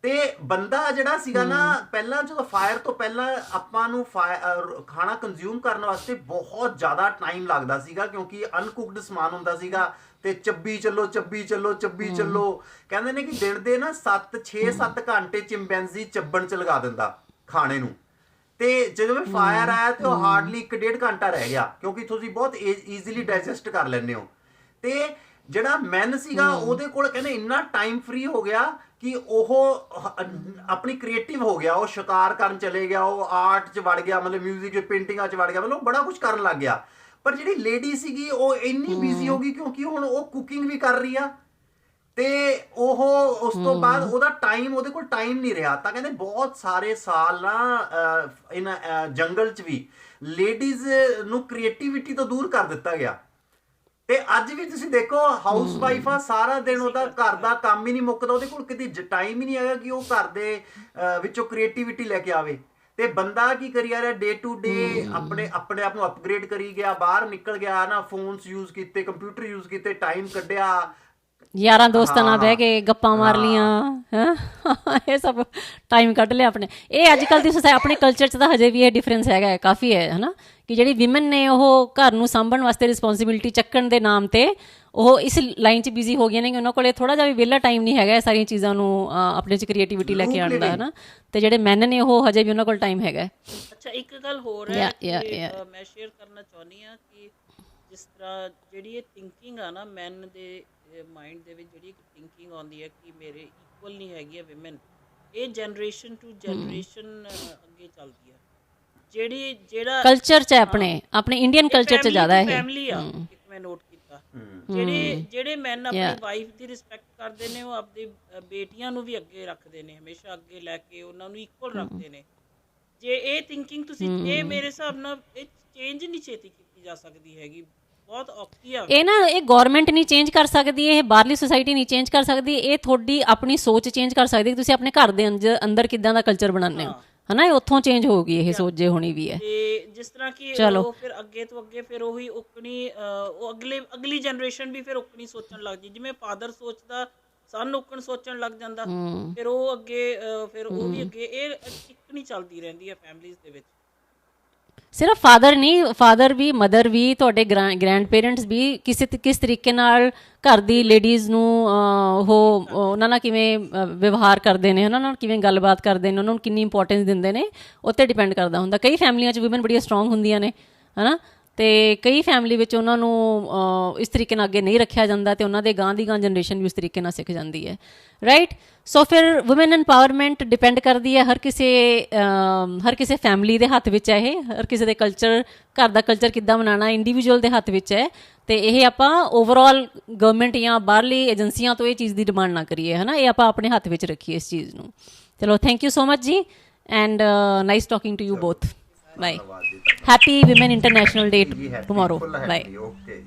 ਤੇ ਬੰਦਾ ਜਿਹੜਾ ਸੀਗਾ ਨਾ, ਪਹਿਲਾਂ ਜਦੋਂ ਫਾਇਰ ਤੋਂ ਪਹਿਲਾਂ ਆਪਾਂ ਨੂੰ ਖਾਣਾ ਕੰਜ਼ਿਊਮ ਕਰਨ ਵਾਸਤੇ ਬਹੁਤ ਜ਼ਿਆਦਾ ਟਾਈਮ ਲੱਗਦਾ ਸੀਗਾ, ਕਿਉਂਕਿ ਅਨਕੁਕਡ ਸਮਾਨ ਹੁੰਦਾ ਸੀਗਾ। ਤੇ ਚੱਬੀ ਚੱਲੋ। ਕਹਿੰਦੇ ਨੇ ਕਿ ਦਿਨ ਦੇ ਨਾ 6-7 ਘੰਟੇ ਚਿੰਪੈਂਜ਼ੀ ਚੱਬਣ 'ਚ ਲਗਾ ਦਿੰਦਾ ਖਾਣੇ ਨੂੰ। ਤੇ ਜਦੋਂ ਵੀ ਫਾਇਰ ਆਇਆ ਤੇ ਉਹ ਹਾਰਡਲੀ 1-1.5 ਘੰਟਾ ਰਹਿ ਗਿਆ, ਕਿਉਂਕਿ ਤੁਸੀਂ ਬਹੁਤ ਈਜ਼ੀਲੀ ਡਾਈਜੈਸਟ ਕਰ ਲੈਂਦੇ ਹੋ। ਤੇ ਜਿਹੜਾ ਮੈਨ ਸੀਗਾ ਉਹਦੇ ਕੋਲ ਕਹਿੰਦੇ ਇੰਨਾ ਟਾਈਮ ਫ੍ਰੀ ਹੋ ਗਿਆ ਕਿ ਉਹ ਆਪਣੀ ਕ੍ਰੀਏਟਿਵ ਹੋ ਗਿਆ, ਉਹ ਸ਼ਿਕਾਰ ਕਰਨ ਚਲੇ ਗਿਆ, ਉਹ ਆਰਟ 'ਚ ਵੜ ਗਿਆ, ਮਤਲਬ ਮਿਊਜ਼ਿਕ ਪੇਂਟਿੰਗਾਂ 'ਚ ਵੜ ਗਿਆ, ਮਤਲਬ ਬੜਾ ਕੁਝ ਕਰਨ ਲੱਗ ਗਿਆ। ਪਰ ਜਿਹੜੀ ਲੇਡੀ ਸੀਗੀ ਉਹ ਇੰਨੀ ਬਿਜ਼ੀ ਹੋ ਗਈ ਕਿਉਂਕਿ ਹੁਣ ਉਹ ਕੁਕਿੰਗ ਵੀ ਕਰ ਰਹੀ ਆ ਤੇ ਉਹ ਉਸ ਤੋਂ ਬਾਅਦ ਉਹਦਾ ਟਾਈਮ, ਉਹਦੇ ਕੋਲ ਟਾਈਮ ਨਹੀਂ ਰਿਹਾ। ਤਾਂ ਕਹਿੰਦੇ ਬਹੁਤ ਸਾਰੇ ਸਾਲ ਨਾ ਇਹਨਾਂ ਜੰਗਲ 'ਚ ਵੀ ਲੇਡੀਜ਼ ਨੂੰ ਕ੍ਰੀਏਟੀਵਿਟੀ ਤੋਂ ਦੂਰ ਕਰ ਦਿੱਤਾ ਗਿਆ। ਤੇ ਅੱਜ ਵੀ ਤੁਸੀਂ ਦੇਖੋ ਹਾਊਸ ਵਾਈਫ ਆ, ਸਾਰਾ ਦਿਨ ਉਹਦਾ ਘਰ ਦਾ ਕੰਮ ਹੀ ਨਹੀਂ ਮੁੱਕਦਾ, ਉਹਦੇ ਕੋਲ ਕਿਤੇ ਟਾਈਮ ਹੀ ਨਹੀਂ ਹੈਗਾ ਕਿ ਉਹ ਘਰ ਦੇ ਵਿੱਚੋਂ ਕ੍ਰੀਏਟੀਵਿਟੀ ਲੈ ਕੇ ਆਵੇ। ਤੇ ਬੰਦਾ ਕੀ ਕਰੀ ਜਾ ਰਿਹਾ, ਡੇ ਟੂ ਡੇ ਆਪਣੇ ਆਪ ਨੂੰ ਅਪਗ੍ਰੇਡ ਕਰੀ ਗਿਆ, ਬਾਹਰ ਨਿਕਲ ਗਿਆ ਨਾ, ਫੋਨਸ ਯੂਜ਼ ਕੀਤੇ, ਕੰਪਿਊਟਰ ਯੂਜ਼ ਕੀਤੇ, ਟਾਈਮ ਕੱਢਿਆ, ਯਾਰਾਂ ਦੋਸਤਾਂ ਨਾਲ ਬਹਿ ਕੇ ਗੱਪਾਂ ਮਾਰ ਲੀਆਂ, ਹੈਂ ਇਹ ਸਭ ਟਾਈਮ ਕੱਢ ਲਿਆ ਆਪਣੇ। ਇਹ ਅੱਜ ਕੱਲ੍ਹ ਦੀ ਸੋਸਾਇਟੀ, ਆਪਣੇ ਕਲਚਰ 'ਚ ਤਾਂ ਹਜੇ ਵੀ ਇਹ ਡਿਫਰੈਂਸ ਹੈਗਾ, ਕਾਫੀ ਹੈ ਨਾ, ਕਿ ਜਿਹੜੀ ਵਿਮਨ ਨੇ ਉਹ ਘਰ ਨੂੰ ਸਾਂਭਣ ਵਾਸਤੇ ਰਿਸਪੌਂਸਿਬਿਲਿਟੀ ਚੱਕਣ ਦੇ ਨਾਮ 'ਤੇ ਉਹ ਇਸ ਲਾਈਨ 'ਚ ਬਿਜ਼ੀ ਹੋ ਗਈਆਂ ਨੇ ਕਿ ਉਹਨਾਂ ਕੋਲ ਥੋੜ੍ਹਾ ਜਿਹਾ ਵੀ ਵਿਹਲਾ ਟਾਈਮ ਨਹੀਂ ਹੈਗਾ ਇਹ ਸਾਰੀਆਂ ਚੀਜ਼ਾਂ ਨੂੰ ਆਪਣੇ 'ਚ ਕ੍ਰੀਏਟਿਵਿਟੀ ਲੈ ਕੇ ਆਉਣ ਦਾ, ਹੈ ਨਾ। ਅਤੇ ਜਿਹੜੇ ਮੈਨ ਨੇ ਉਹ ਹਜੇ ਵੀ ਉਹਨਾਂ ਕੋਲ ਟਾਈਮ ਹੈਗਾ। ਅੱਛਾ, ਇੱਕ ਗੱਲ ਹੋਰ ਹੈ ਮੈਂ ਸ਼ੇਅਰ ਕਰਨਾ ਚਾਹੁੰਦੀ ਹਾਂ ਕਿ ਜਿਸ ਤਰ੍ਹਾਂ ਜਿਹੜੀ ਇਹ ਥਿੰਕਿੰਗ ਆ ਨਾ ਮੈਨ ਦੇ ਮਾਈਂਡ ਦੇ ਵਿੱਚ, ਜਿਹੜੀ ਇੱਕ ਥਿੰਕਿੰਗ ਆਉਂਦੀ ਹੈ ਕਿ ਮੇਰੇ ਇਕੁਅਲ ਨਹੀਂ ਹੈਗੀ ਆ ਵਿਮਨ, ਇਹ ਜਨਰੇਸ਼ਨ ਟੂ ਜਨਰੇਸ਼ਨ ਅੱਗੇ ਚੱਲਦੀ ਹੈ। ਜਿਹੜਾ ਕਲਚਰ 'ਚ ਹੈ ਆਪਣੇ ਇੰਡੀਅਨ ਕਲਚਰ 'ਚ ਜ਼ਿਆਦਾ ਇਹ ਫੈਮਿਲੀ ਆ, ਇੱਕ ਮੈਂ ਨੋਟ ਕੀਤਾ, ਜਿਹੜੇ ਮੈਨ ਆਪਣੀ ਵਾਈਫ ਦੀ ਰਿਸਪੈਕਟ ਕਰਦੇ ਨੇ ਉਹ ਆਪਣੀ ਬੇਟੀਆਂ ਨੂੰ ਵੀ ਅੱਗੇ ਰੱਖਦੇ ਨੇ, ਹਮੇਸ਼ਾ ਅੱਗੇ ਲੈ ਕੇ ਉਹਨਾਂ ਨੂੰ ਇਕੁਅਲ ਰੱਖਦੇ ਨੇ। ਜੇ ਇਹ ਥਿੰਕਿੰਗ ਤੁਸੀਂ, ਇਹ ਮੇਰੇ ਹਿਸਾਬ ਨਾਲ ਇਹ ਚੇਂਜ ਨਹੀਂ ਛੇਤੀ ਕੀਤੀ ਜਾ ਸਕਦੀ ਹੈਗੀ, ਬਹੁਤ ਔਖੀ ਆ ਇਹ ਨਾ। ਇਹ ਗੌਰਮੈਂਟ ਨਹੀਂ ਚੇਂਜ ਕਰ ਸਕਦੀ, ਇਹ ਬਾਹਰਲੀ ਸੁਸਾਇਟੀ ਨਹੀਂ ਚੇਂਜ ਕਰ ਸਕਦੀ, ਇਹ ਤੁਹਾਡੀ ਆਪਣੀ ਸੋਚ ਚੇਂਜ ਕਰ ਸਕਦੀ ਕਿ ਤੁਸੀਂ ਆਪਣੇ ਘਰ ਦੇ ਅੰਦਰ ਕਿੱਦਾਂ ਦਾ ਕਲਚਰ ਬਣਾਉਂਦੇ ਹੋ, ਹੈ ਨਾ। ਇਹ ਉੱਥੋਂ ਚੇਂਜ ਹੋਊਗੀ ਇਹ ਸੋਚ ਜੇ ਹੋਣੀ ਵੀ ਹੈ। ਤੇ ਜਿਸ ਤਰ੍ਹਾਂ ਕਿ ਉਹ ਫਿਰ ਅੱਗੇ ਤੋਂ ਅੱਗੇ ਫਿਰ ਉਹੀ ਉਕਣੀ ਉਹ ਅਗਲੀ ਜਨਰੇਸ਼ਨ ਵੀ ਫਿਰ ਉਕਣੀ ਸੋਚਣ ਲੱਗ ਜੀ, ਜਿਵੇਂ ਫਾਦਰ ਸੋਚਦਾ ਸਨ ਉਕਣ ਸੋਚਣ ਲੱਗ ਜਾਂਦਾ, ਫਿਰ ਉਹ ਅੱਗੇ ਫਿਰ ਉਹ ਵੀ ਅੱਗੇ, ਇਹ ਇੱਕ ਨਹੀਂ ਚੱਲਦੀ ਰਹਿੰਦੀ ਹੈ ਫੈਮਲੀਜ਼ ਦੇ ਵਿੱਚ। ਸਿਰਫ ਫਾਦਰ ਨਹੀਂ, ਫਾਦਰ ਵੀ, ਮਦਰ ਵੀ, ਤੁਹਾਡੇ ਗ੍ਰੈਂਡ ਪੇਰੈਂਟਸ ਵੀ ਕਿਸ ਤਰੀਕੇ ਨਾਲ ਘਰ ਦੀ ਲੇਡੀਜ਼ ਨੂੰ ਉਹ ਉਹਨਾਂ ਨਾਲ ਕਿਵੇਂ ਵਿਵਹਾਰ ਕਰਦੇ ਨੇ, ਉਹਨਾਂ ਨਾਲ ਕਿਵੇਂ ਗੱਲਬਾਤ ਕਰਦੇ ਨੇ, ਉਹਨਾਂ ਨੂੰ ਕਿੰਨੀ ਇੰਪੋਰਟੈਂਸ ਦਿੰਦੇ ਨੇ, ਉਹ 'ਤੇ ਡਿਪੈਂਡ ਕਰਦਾ ਹੁੰਦਾ। ਕਈ ਫੈਮਲੀਆਂ 'ਚ ਵੂਮਨ ਬੜੀਆਂ ਸਟਰੋਂਗ ਹੁੰਦੀਆਂ ਨੇ, ਹੈ ਨਾ, ਅਤੇ ਕਈ ਫੈਮਲੀ ਵਿੱਚ ਉਹਨਾਂ ਨੂੰ ਇਸ ਤਰੀਕੇ ਨਾਲ ਅੱਗੇ ਨਹੀਂ ਰੱਖਿਆ ਜਾਂਦਾ ਅਤੇ ਉਹਨਾਂ ਦੇ ਗਾਂ ਦੀ ਗਾਂ ਜਨਰੇਸ਼ਨ ਵੀ ਉਸ ਤਰੀਕੇ ਨਾਲ ਸਿੱਖ ਜਾਂਦੀ ਹੈ, ਰਾਈਟ। ਸੋ ਫਿਰ ਵੂਮਨ ਐਮਪਾਵਰਮੈਂਟ ਡਿਪੈਂਡ ਕਰਦੀ ਹੈ ਹਰ ਕਿਸੇ ਫੈਮਿਲੀ ਦੇ ਹੱਥ ਵਿੱਚ ਹੈ ਇਹ, ਹਰ ਕਿਸੇ ਦੇ ਕਲਚਰ, ਘਰ ਦਾ ਕਲਚਰ ਕਿੱਦਾਂ ਬਣਾਉਣਾ ਇੰਡੀਵਿਜੂਅਲ ਦੇ ਹੱਥ ਵਿੱਚ ਹੈ। ਅਤੇ ਇਹ ਆਪਾਂ ਓਵਰਆਲ ਗਵਰਨਮੈਂਟ ਜਾਂ ਬਾਹਰਲੀ ਏਜੰਸੀਆਂ ਤੋਂ ਇਹ ਚੀਜ਼ ਦੀ ਡਿਮਾਂਡ ਨਾ ਕਰੀਏ, ਹੈ ਨਾ, ਇਹ ਆਪਾਂ ਆਪਣੇ ਹੱਥ ਵਿੱਚ ਰੱਖੀਏ ਇਸ ਚੀਜ਼ ਨੂੰ। ਚਲੋ, thank you so much ji, and nice talking to you both. Bye. Happy Women International Day tomorrow. Bye. Okay.